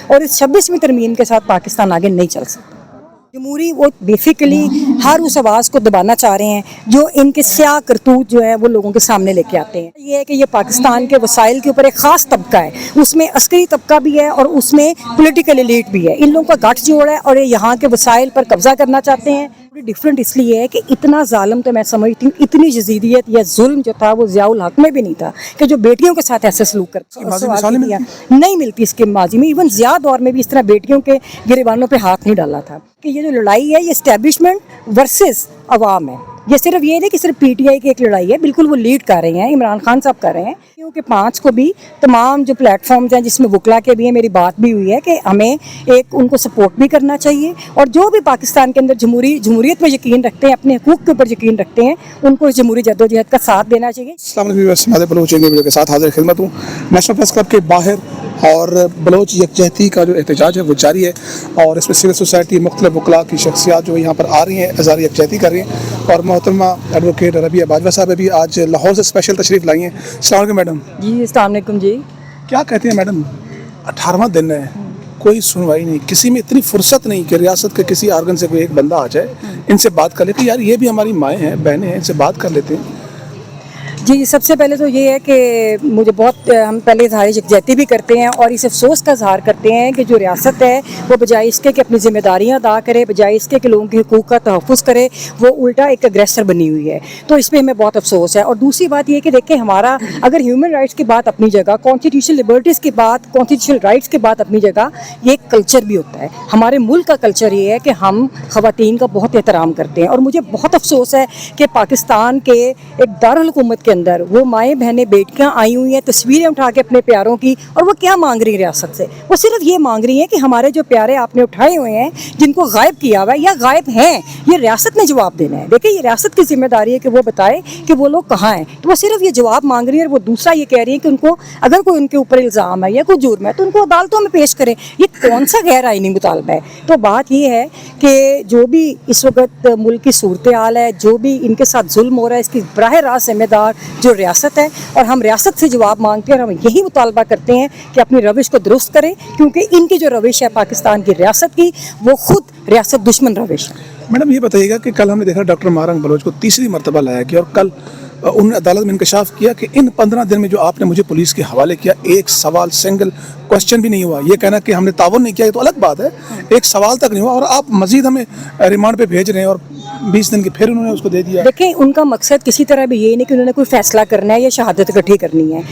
اور इस 26वीं तरमीम के साथ पाकिस्तान आगे नहीं चल सकता। जमहूरी वो बेसिकली हर उस आवाज़ को दबाना चाह रहे हैं जो इनके स्याह करतूत जो है वो लोगों के सामने लेके आते हैं। ये है कि ये पाकिस्तान के वसाइल के ऊपर एक ख़ास तबका है, उसमें अस्करी तबका भी है और उसमें पॉलिटिकल एलीट भी है। इन लोगों का गठजोड़ है और ये यहाँ के वसाइल पर कब्जा करना चाहते हैं। डिफरेंट इसलिए है कि इतना जालिम तो मैं समझती हूँ, इतनी जजीदियत या जुल्म जो था वो ज़ियाउल हक में भी नहीं था कि जो बेटियों के साथ ऐसे सलूक करते नहीं मिलती इसके माजी में। इवन ज़िया दौर में भी इस तरह बेटियों के गिरबानों पे हाथ नहीं डाला था। कि ये जो लड़ाई है ये इस्टेब्लिशमेंट वर्सेस अवाम है। ये सिर्फ ये नहीं कि सिर्फ पीटीआई की एक लड़ाई है, बिल्कुल वो लीड कर रहे हैं, इमरान खान साहब कर रहे हैं। क्योंकि 5 को भी तमाम जो प्लेटफॉर्म्स हैं जिसमें वकला के भी हैं, मेरी बात भी हुई है कि हमें एक उनको सपोर्ट भी करना चाहिए और जो भी पाकिस्तान के अंदर जमहूरियत में यकीन रखते हैं, अपने हकूक़ के ऊपर यकीन रखते हैं, उनको इस जमहूरी जद्दोजहद का साथ देना चाहिए। वीडियो के साथ हाजिर खिदमत हूँ नेशनल प्रेस क्लब के बाहर और बलोच यकजहती का जो एहतजाज है वो जारी है और इसमें सिविल सोसाइटी मुख्तलिफ वकला की शख्सियात जो यहाँ पर आ रही हैं इज़हार यकजहती कर रही हैं और मोहतरमा एडवोकेट रबिया बाजवा साहब भी आज लाहौर से स्पेशल तशरीफ़ लाई हैं। अस्सलाम वालेकुम मैडम। जी अस्सलाम वालेकुम जी। क्या कहते हैं मैडम, 18वां दिन है, कोई सुनवाई नहीं, किसी में इतनी फुर्सत नहीं कि रियासत के किसी आर्गन से कोई एक बंदा आ जाए, इनसे बात कर लेते यार ये भी हमारी माएँ हैं, बहनें हैं, इनसे बात कर लेते हैं। जी सबसे पहले तो ये है कि मुझे बहुत हम पहले इज़हार यकजहती भी करते हैं और इस अफसोस का इज़हार करते हैं कि जो रियासत है वो बजाय इसके कि अपनी ज़िम्मेदारियाँ अदा करे, बजाय इसके कि लोगों के हकूक़ का तहफ़्फ़ुज़ करे, वो उल्टा एक अग्रेसर बनी हुई है। तो इस पर हमें बहुत अफसोस है। और दूसरी बात ये कि देखें, हमारा अगर ह्यूमन राइट्स की बात अपनी जगह, कॉन्स्टिट्यूशनल लिबर्टीज़ की बात, कॉन्स्टिट्यूशनल राइट्स की बात अपनी जगह, ये एक कल्चर भी होता है। हमारे मुल्क का कल्चर ये है कि हम ख़वातीन का बहुत एहतराम करते हैं और मुझे बहुत अफसोस है कि पाकिस्तान के एक दारुल हुकूमत के अंदर वो माएँ बहनें बेटियां आई हुई हैं, तस्वीरें उठा के अपने प्यारों की, और वो क्या मांग रही है रियासत से? वो सिर्फ ये मांग रही है कि हमारे जो प्यारे आपने उठाए हुए हैं, जिनको गायब किया हुआ है या गायब हैं, ये रियासत ने जवाब देना है। देखिए ये रियासत की जिम्मेदारी है कि वो बताए कि वो लोग कहाँ हैं। तो वो सिर्फ ये जवाब मांग रही है और वो दूसरा ये कह रही है कि उनको अगर कोई उनके ऊपर इल्ज़ाम है या कोई जुर्म है तो उनको अदालतों में पेश करें। ये कौन सा गैर आईनी मुतालबा है? तो बात ये है कि जो भी इस वक्त मुल्क की सूरत हाल है, जो भी इनके साथ जुल्म हो रहा है, इसकी बराह रास्त जिम्मेदार जो रियासत है और हम रियासत से जवाब मांगते हैं और हम यही मुतालबा करते हैं कि अपनी रविश को दुरुस्त करें, क्योंकि इनकी जो रविश है पाकिस्तान की रियासत की, वो खुद रियासत दुश्मन रविश है। मैडम ये बताइएगा कि कल हमने देखा डॉक्टर मारंग बलोच को तीसरी मरतबा लाया गया और कल उन्होंने अदालत में इंकशाफ किया कि इन 15 दिन में जो आपने मुझे पुलिस के हवाले किया, एक सवाल सिंगल क्वेश्चन भी नहीं हुआ। ये कहना कि हमने तावन नहीं किया ये तो अलग बात है, एक सवाल तक नहीं हुआ और आप मजीद हमें रिमांड पे भेज रहे हैं और 20 दिन की फिर उन्होंने उसको दे दिया। देखें उनका मकसद किसी तरह भी ये नहीं कि उन्होंने कोई फैसला करना है या शहादत इकट्ठी करनी है।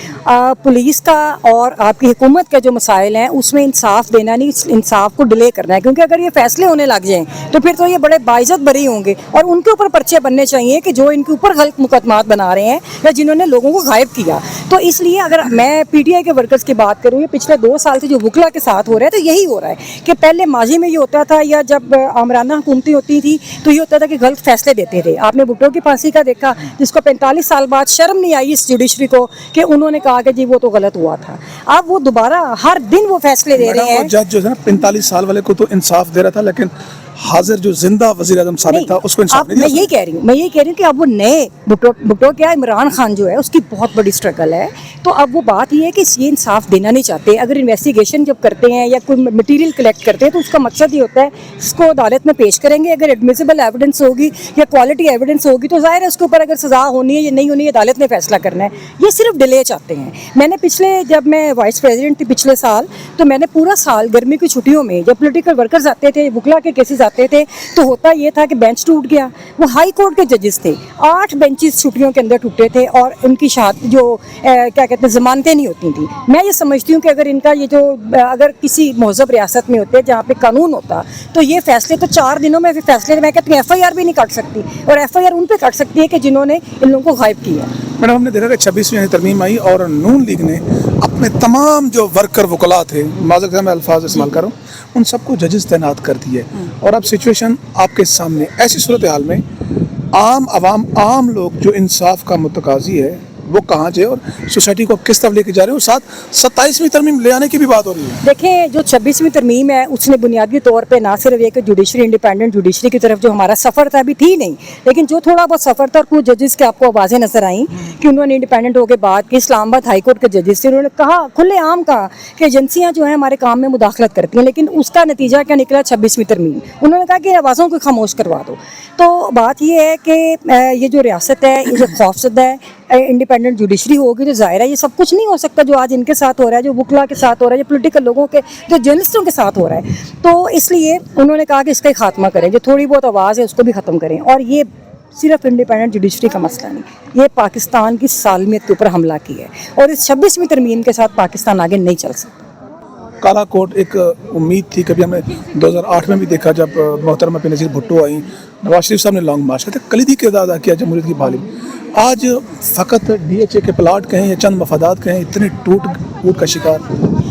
पुलिस का और आपकी हुकूमत का जो मसाइल हैं उसमें इंसाफ देना नहीं, इंसाफ को डिले करना है, क्योंकि अगर ये फैसले होने लग जाएँ तो फिर तो ये बड़े बाइज़्ज़त बरी होंगे और उनके ऊपर पर्चे बनने चाहिए कि जो इनके ऊपर गलत मुकदमात बना रहे हैं या जिन्होंने लोगों को गायब किया। तो इसलिए अगर मैं पीटीआई के वर्कर्स की बात करूँ, ये पिछले 2 साल से जो वकला के साथ हो रहा है तो यही हो रहा है कि पहले माजी में ये होता था या जब आमराना हुकूमतें होती थी तो ये होता था कि गलत फैसले देते थे। आपने भुट्टो की फांसी का देखा, जिसको 45 साल बाद शर्म नहीं आई इस जुडिशरी को कि उन्होंने कहा कि जी वो तो गलत हुआ था। अब वो दोबारा हर दिन वो फैसले दे रहे हैं। जज जो है ना 45 साल वाले को तो इंसाफ दे रहा था, लेकिन हाजिर जो जिंदा वज़ीर आज़म साबिक था उसको इंसाफ नहीं दिया। मैं यही कह रही हूँ कि अब वो नए भुट्टो क्या इमरान खान जो है उसकी बहुत बड़ी स्ट्रगल है। तो अब वो बात ये है कि ये इंसाफ देना नहीं चाहते। अगर इन्वेस्टिगेशन जब करते हैं या कोई मटेरियल कलेक्ट करते हैं तो उसका मकसद ये होता है इसको अदालत में पेश करेंगे, अगर एडमिसिबल एविडेंस होगी या क्वालिटी एविडेंस होगी तो जाहिर है उसके ऊपर अगर सज़ा होनी है या नहीं होनी है अदालत ने फैसला करना है। ये सिर्फ डिले चाहते हैं। मैंने जब मैं वाइस प्रेसिडेंट थी पिछले साल, तो मैंने पूरा साल गर्मी की छुट्टियों में जब पॉलिटिकल वर्कर्स आते थे, वकला के केसेस आते थे, तो होता ये था कि बेंच टूट गया। वो हाई कोर्ट के जजेस थे, 8 बेंचेस छुट्टियों के अंदर टूटे थे और इनकी क्या कहते हैं ज़मानतें नहीं होती थी। मैं ये समझती हूँ कि अगर इनका ये जो अगर किसी महज़ब रियासत में होते जहाँ पे कानून होता तो ये फैसले तो 4 दिनों में फिर फैसले, मैं कहती हूँ FIR भी नहीं काट सकती और FIR उन पर काट सकती है कि जिन्होंने इन लोगों को गायब किया। मैडम हमने देखा कि 26वीं तरमीम आई और नून लीग ने अपने तमाम जो वर्कर वकला थे, माज़रत मैं अल्फाज इस्तेमाल कर रहा हूँ, उन सबको जजेस तैनात कर दिए और अब सिचुएशन आपके सामने। ऐसी सूरत हाल में आम लोग जो इंसाफ का मुतकाज़ी है وہ کہاں سے اور سوسائٹی کو کس طرف لے کے جا رہے ہیں, اور ساتھ 27ویں ترمیم لے آنے کی بھی بات ہو رہی ہے. دیکھیں جو 26ویں ترمیم ہے اس نے بنیادی طور پہ نہ صرف ایک جوڈیشری انڈیپینڈنٹ جوڈیشری کی طرف جو ہمارا سفر تھا ابھی تھی نہیں, لیکن جو تھوڑا بہت سفر تھا اور کچھ ججز کے آپ کو آوازیں نظر آئیں کہ انہوں نے انڈیپینڈنٹ ہو کے بات کی. اسلام آباد ہائی کورٹ کے ججز تھے, انہوں نے کہا کھلے عام کہا کہ ایجنسیاں جو ہیں ہمارے کام میں مداخلت کرتی ہیں, لیکن اس کا نتیجہ کیا نکلا 26ویں ترمیم. انہوں نے کہا کہ آوازوں کو خاموش کروا دو. تو بات یہ ہے کہ یہ جو ریاست ہے یہ جو خوفزدہ ہے, انڈیپینڈنٹ جوڈیشری ہوگی تو ظاہر ہے یہ سب کچھ نہیں ہو سکتا جو آج ان کے ساتھ ہو رہا ہے, جو وکلا کے ساتھ ہو رہا ہے, جو پولیٹیکل لوگوں کے, جو جرنلسٹوں کے ساتھ ہو رہا ہے. تو اس لیے انہوں نے کہا کہ اس کا خاتمہ کریں, جو تھوڑی بہت آواز ہے اس کو بھی ختم کریں. اور یہ صرف انڈیپینڈنٹ جوڈیشری کا مسئلہ نہیں, یہ پاکستان کی سالمیت کے اوپر حملہ کی ہے, اور اس 26ویں ترمیم کے ساتھ پاکستان آگے نہیں چل سکتا. کالا کوٹ ایک امید تھی, کبھی ہم نے 2008 میں بھی دیکھا جب محترمہ بینظیر بھٹو آئیں, نواز شریف صاحب نے لانگ مارچ کیا, کلیدی کردار ادا کیا جمہوریت کی بحالی. آج فقط DHA کے پلاٹ کہیں یا چند مفادات کہیں اتنے ٹوٹ کا شکار,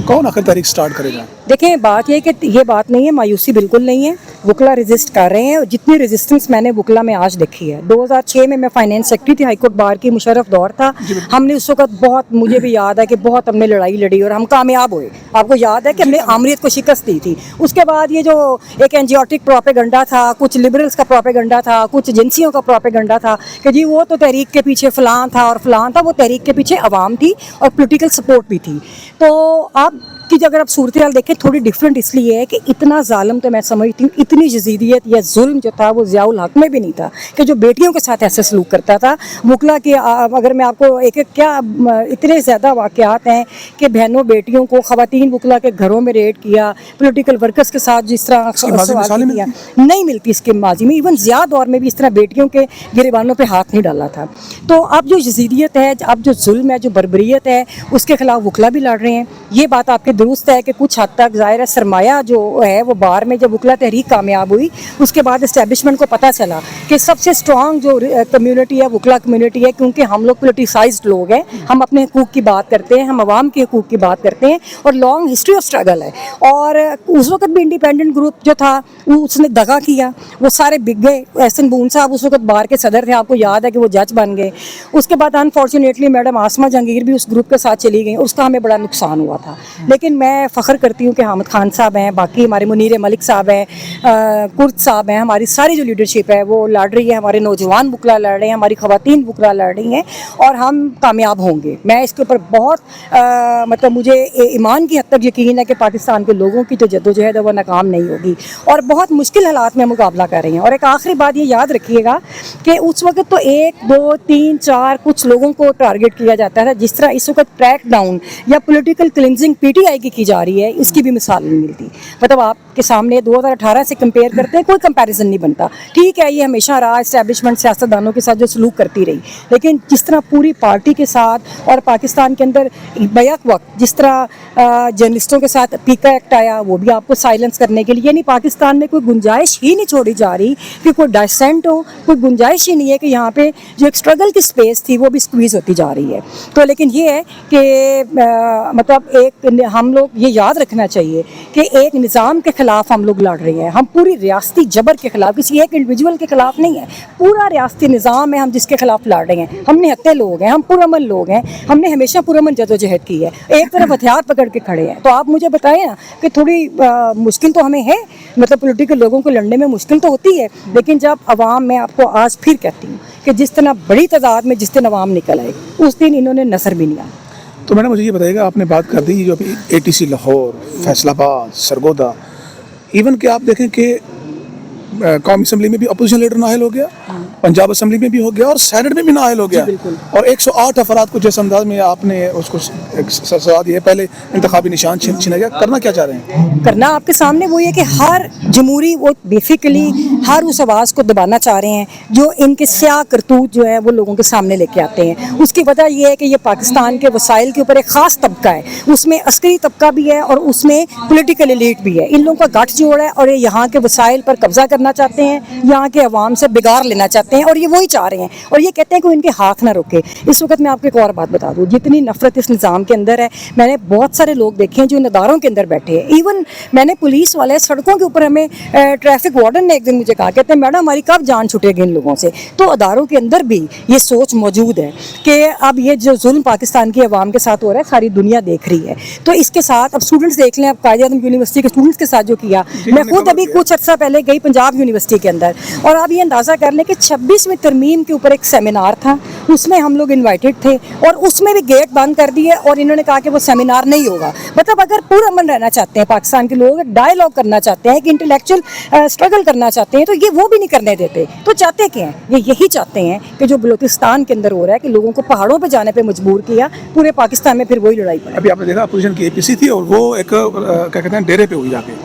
کون آخر تاریخ سٹارٹ کرے گا؟ دیکھیں بات یہ کہ یہ بات نہیں ہے, مایوسی بالکل نہیں ہے, وکلا ریزسٹ کر رہے ہیں. اور جتنی ریزسٹنس میں نے وکلا میں آج دیکھی ہے, 2006 میں فائنینس سیکرٹری تھی ہائی کورٹ بار کی, مشرف دور تھا, ہم نے اس وقت بہت, مجھے بھی یاد ہے کہ بہت ہم نے لڑائی لڑی اور ہم کامیاب ہوئے. آپ کو یاد ہے کہ ہم نے آمریت کو شکست دی تھی. اس کے بعد یہ جو ایک اینجیوٹک پروپیگنڈا تھا, کچھ لبرلز کا پروپیگنڈا تھا, کچھ ایجنسیوں کا پروپیگنڈا تھا کہ جی وہ تو تحریک کے پیچھے فلاں تھا اور فلاں تھا, وہ تحریک کے پیچھے عوام تھی اور پولیٹیکل سپورٹ بھی تھی. تو آپ کی اگر آپ صورتحال دیکھیں تھوڑی ڈفرینٹ اس لیے ہے کہ اتنا ظالم تو میں سمجھتی ہوں, اتنی جزیدیت یا ظلم جو تھا وہ ضیاء الحق میں بھی نہیں تھا کہ جو بیٹیوں کے ساتھ ایسے سلوک کرتا تھا. وکلا کے اگر میں آپ کو ایک کیا اتنے زیادہ واقعات ہیں کہ بہنوں بیٹیوں کو, خواتین وکلا کے گھروں میں ریڈ کیا, پولیٹیکل ورکرز کے ساتھ جس طرح کیا نہیں ملتی اس کے ماضی میں, ایون ضیاء دور میں بھی اس طرح بیٹیوں کے گریبانوں پہ ہاتھ نہیں ڈالا تھا. تو اب جو جزیدیت ہے, اب جو ظلم ہے, جو بربریت ہے, اس کے خلاف وکلا بھی لڑ رہے ہیں. یہ بات آپ کے درست ہے کہ کچھ حد تک ظاہر ہے سرمایہ جو ہے وہ بار میں جب وکلا تحریک کامیاب ہوئی اس کے بعد اسٹیبلشمنٹ کو پتہ چلا کہ سب سے اسٹرانگ جو کمیونٹی ہے وکلا کمیونٹی ہے, کیونکہ ہم لوگ پولیٹیسائزڈ لوگ ہیں, ہم اپنے حقوق کی بات کرتے ہیں, ہم عوام کے حقوق کی بات کرتے ہیں, اور لانگ ہسٹری آف اسٹرگل ہے. اور اس وقت بھی انڈیپینڈنٹ گروپ جو تھا وہ اس نے دغا کیا, وہ سارے بک گئے. احسن بون صاحب اس وقت بار کے صدر تھے, آپ کو یاد ہے کہ وہ جج بن گئے. اس کے بعد انفارچونیٹلی میڈم عاصمہ جہانگیر بھی اس گروپ کے ساتھ چلی گئیں, اس کا ہمیں بڑا نقصان ہوا تھا. لیکن میں فخر کرتی ہوں کہ حامد خان صاحب ہیں, باقی ہمارے منیر ملک صاحب ہیں, کرد صاحب ہیں, ہماری ساری جو لیڈرشپ ہے وہ لڑ رہی ہے, ہمارے نوجوان وکلا لڑ رہے ہیں, ہماری خواتین وکلا لڑ رہی ہیں, اور ہم کامیاب ہوں گے. میں اس کے اوپر بہت مطلب مجھے ایمان کی حد تک یقین ہے کہ پاکستان کے لوگوں کی جو جدوجہد ہے وہ ناکام نہیں ہوگی, اور بہت مشکل حالات میں مقابلہ کر رہے ہیں. اور ایک آخری بات یہ یاد رکھیے گا کہ اس وقت تو 1 2 3 4 کچھ لوگوں کو ٹارگٹ کیا جاتا ہے, جس طرح اس وقت کریک ڈاؤن یا پولیٹیکل کلینزنگ PTI کی جا رہی ہے, اس کی بھی مثال نہیں ملتی. مطلب آپ کے سامنے 2018 سے کمپیئر کرتے ہیں, کوئی کمپیریزن نہیں بنتا. ٹھیک ہے یہ ہمیشہ رہا اسٹیبلشمنٹ سیاستدانوں کے ساتھ جو سلوک کرتی رہی, لیکن جس طرح پوری پارٹی کے ساتھ اور پاکستان کے اندر بیک وقت جس طرح جرنلسٹوں کے ساتھ پیکا ایکٹ آیا, وہ بھی آپ کو سائلنس کرنے کے لیے, یعنی پاکستان میں کوئی گنجائش ہی نہیں چھوڑی جا رہی کہ کوئی ڈائسینٹ ہو, کوئی گنجائش ہی نہیں ہے کہ یہاں پہ جو ایک اسٹرگل کی سپیس تھی وہ بھی سکویز ہوتی جا رہی ہے. تو لیکن یہ ہے کہ مطلب ایک ہم لوگ یہ یاد رکھنا چاہیے کہ ایک نظام کے خلاف ہم لوگ لڑ رہے ہیں, ہم پوری ریاستی جبر کے خلاف, کسی ایک انڈیویجول کے خلاف نہیں ہے, پورا ریاستی نظام ہے ہم جس کے خلاف لڑ رہے ہیں. ہم نہتے لوگ ہیں, ہم پرامن لوگ ہیں, ہم نے ہمیشہ پرامن جدوجہد کی ہے, ایک طرف ہتھیار پکڑ کے کھڑے ہیں. تو آپ مجھے بتائیں نا کہ تھوڑی مشکل تو ہمیں ہے, مطلب پولیٹیکل لوگوں کو لڑنے میں مشکل تو ہوتی ہے, لیکن جب عوام, میں آپ کو آج پھر کہتی ہوں کہ جس طرح بڑی تعداد میں جس دن عوام نکل آئے اس دن انہوں نے نظر بھی نہیں آیا. تو میں نے مجھے یہ بتائیے گا, آپ نے بات کر دی جو ابھی ATC لاہور, فیصل آباد, سرگودا, ایون کہ آپ دیکھیں کہ قومی اسمبلی میں بھی اپوزیشن لیڈر نااہل ہو گیا, پنجاب اسمبلی میں بھی ہو گیا, اور سینٹ میں بھی نااہل ہو گیا, اور 108 افراد کو جس انداز میں آپ نے اس کو سزا دی ہے, پہلے انتخابی نشان چھینا گیا. کرنا کیا چاہ رہے ہیں؟ کرنا آپ کے سامنے وہی ہے کہ ہر جمہوری وہ بیسیکلی ہر اس آواز کو دبانا چاہ رہے ہیں جو ان کے سیاہ کرتوت جو ہے وہ لوگوں کے سامنے لے کے آتے ہیں. اس کی وجہ یہ ہے کہ یہ پاکستان کے وسائل کے اوپر ایک خاص طبقہ ہے, اس میں عسکری طبقہ بھی ہے اور اس میں پولیٹیکل ایلیٹ بھی ہے. ان لوگوں کا گٹھ جوڑ ہے اور یہ یہاں کے وسائل پر قبضہ کرنا करना चाहते हैं, यहाँ के अवाम से बिगाड़ लेना चाहते हैं, और ये वही चाह रहे हैं, और ये कहते हैं कि इनके हाथ ना रोके। इस वक्त मैं आपको एक और बात बता दूँ, जितनी नफरत इस निज़ाम के अंदर है, मैंने बहुत सारे लोग देखे हैं जो इन अदारों के अंदर बैठे हैं। इवन मैंने पुलिस वाले सड़कों के ऊपर, हमें ट्रैफिक वार्डन ने एक दिन मुझे कहा, कहते हैं मैडम हमारी कब जान छूटेगी इन लोगों से। तो अदारों के अंदर भी ये सोच मौजूद है कि अब ये जो जुल्म पाकिस्तान की अवाम के साथ हो रहा है सारी दुनिया देख रही है। तो इसके साथ अब स्टूडेंट्स देख लें, अब कायद-ए-आज़म यूनिवर्सिटी के स्टूडेंट्स के साथ जो किया, मैं खुद अभी कुछ अर्सा पहले गई पंजाब यूनिवर्सिटी के अंदर, और आप ये अंदाज़ा कर लें कि 26वीं तरमीम के ऊपर एक सेमिनार था, उसमें हम लोग इन्वाइटेड थे, और उसमें भी गेट बंद कर दिए, और इन्होंने कहा कि वो सेमिनार नहीं होगा। मतलब अगर पूरा अमन रहना चाहते हैं पाकिस्तान के लोग, डायलॉग करना चाहते हैं, कि इंटेलेक्चुअल स्ट्रगल करना चाहते हैं, तो ये वो भी नहीं करने देते। तो चाहते क्या हैं? ये यही चाहते हैं कि जो बलूचिस्तान के अंदर हो रहा है, कि लोगों को पहाड़ों पर जाने पर मजबूर किया, पूरे पाकिस्तान में फिर वही लड़ाई पड़ी। अभी आपने देखा अपोजिशन की APC थी और वो एक क्या कहते हैं डेरे पे हुई जाके।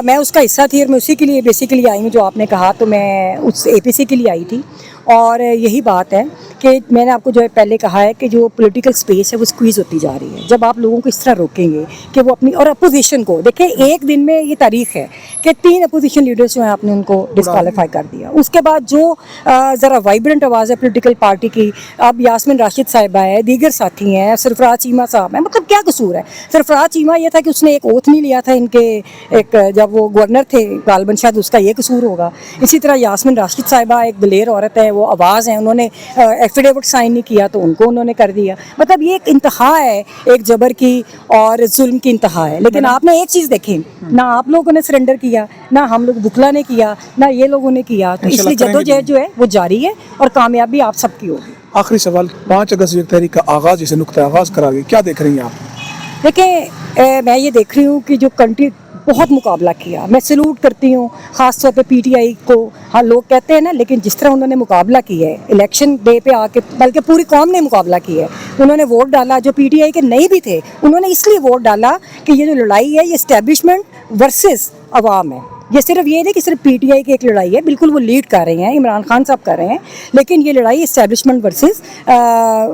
मैं उसका हिस्सा थी, और मैं उसी के लिए बेसिकली आई हूँ जो आपने कहा, तो मैं उस APC के लिए आई थी। और यही बात है कि मैंने आपको जो है पहले कहा है कि जो पॉलिटिकल स्पेस है वो स्क्वीज़ होती जा रही है। जब आप लोगों को इस तरह रोकेंगे कि वो अपनी, और अपोजिशन को देखिए, एक दिन में ये तारीख है कि 3 अपोजिशन लीडर्स जो हैं आपने उनको डिस्क्वालीफाई कर दिया। उसके बाद जो ज़रा वाइब्रेंट आवाज़ है पॉलिटिकल पार्टी की, अब यास्मीन राशिद साहिबा है, दीगर साथी हैं, सरफराज चीमा साहब हैं, मतलब क्या कसूर है? सरफराज चीमा ये था कि उसने एक ओथ नहीं लिया था इनके, एक जब वो गवर्नर थे गालबन, शायद उसका ये कसूर होगा। इसी तरह यास्मीन राशिद साहिबा एक दलेर औरत है, वो आवाज़ है, उन्होंने एफिडेविट साइन नहीं किया तो उनको उन्होंने कर दिया। मतलब ये एक इंतहा है, एक जबर की और जुल्म की इंतहा है। लेकिन आपने एक चीज़ देखी, ना आप लोगों ने सरेंडर किया, ना हम लोग बुकला ने किया, ना ये लोगों ने किया। तो इसलिए जद्दोजहद जो है वो जारी है, और कामयाबी आप सबकी होगी। आखिरी सवाल, 5 अगस्त युवा तहरीक का आगाज़, जिसे नुक्ता आगाज़ करा गया, क्या देख रही हैं आप? देखिए, मैं ये देख रही हूँ कि जो कंट्री बहुत मुकाबला किया, मैं सैल्यूट करती हूँ ख़ास तौर पे PTI को। हाँ, लोग कहते हैं ना, लेकिन जिस तरह उन्होंने मुकाबला किया है इलेक्शन डे पे आके, बल्कि पूरी कौम ने मुकाबला किया है। उन्होंने वोट डाला, जो PTI के नहीं भी थे उन्होंने इसलिए वोट डाला कि ये जो लड़ाई है ये इस्टेब्लिशमेंट वर्सेस अवाम है। ये सिर्फ ये नहीं कि सिर्फ PTI की एक लड़ाई है, बिल्कुल वो लीड कर रहे हैं, इमरान खान साहब कर रहे हैं, लेकिन ये लड़ाई इस्टेब्लिशमेंट वर्सेस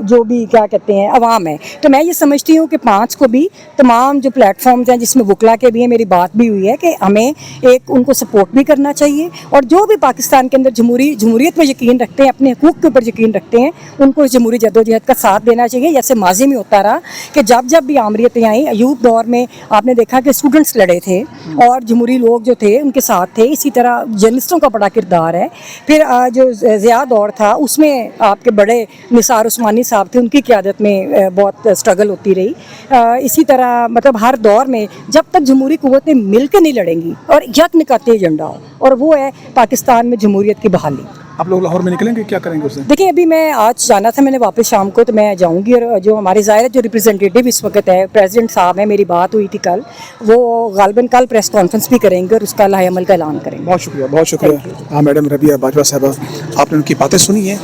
जो भी क्या कहते हैं अवाम है। तो मैं ये समझती हूँ कि 5 को भी तमाम जो प्लेटफॉर्म्स हैं, जिसमें वकला के भी हैं, मेरी बात भी हुई है कि हमें एक उनको सपोर्ट भी करना चाहिए, और जो भी पाकिस्तान के अंदर जमहूरियत में यकीन रखते हैं, अपने हकूक़ के ऊपर यकीन रखते हैं, उनको इस जमहूरी जद्दोजहद का साथ देना चाहिए। जैसे माजी में होता रहा कि जब जब भी आमरीतें आई, अयूब दौर में आपने देखा कि स्टूडेंट्स लड़े थे और जमहूरी लोग जो थे उनके साथ थे। इसी तरह जर्नलिस्टों का बड़ा किरदार है। फिर जो ज़िया दौर था उसमें आपके बड़े निसार उस्मानी साहब थे, उनकी क़यादत में बहुत स्ट्रगल होती रही। इसी तरह मतलब हर दौर में जब तक जमहूरी क़ुव्वतें मिलकर नहीं लड़ेंगी और यकनिकाते एजेंडा हो, और वो है पाकिस्तान में जमहूरियत की बहाली। आप लोग लाहौर में निकलेंगे, क्या करेंगे उस दिन? देखिए, अभी मैं आज जाना था, मैंने वापस शाम को, तो मैं जाऊंगी। और जो हमारे ज़ाहिर जो रिप्रेजेंटेटिव इस वक्त है, प्रेसिडेंट साहब हैं, मेरी बात हुई थी कल, वो गालबन कल प्रेस कॉन्फ्रेंस भी करेंगे और उसका लाहे अमल का ऐलान करेंगे। बहुत शुक्रिया, बहुत शुक्रिया। हाँ मैडम रबिया बाजवा साहबा, आपने उनकी बातें सुनी हैं।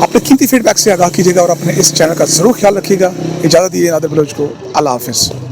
अपने कीमती फीडबैक से आगाह कीजिएगा और अपने इस चैनल का ज़रूर ख्याल रखिएगा। इजाज़त दीजिए नादिर बलोच को। अल्लाह हाफ़िज़।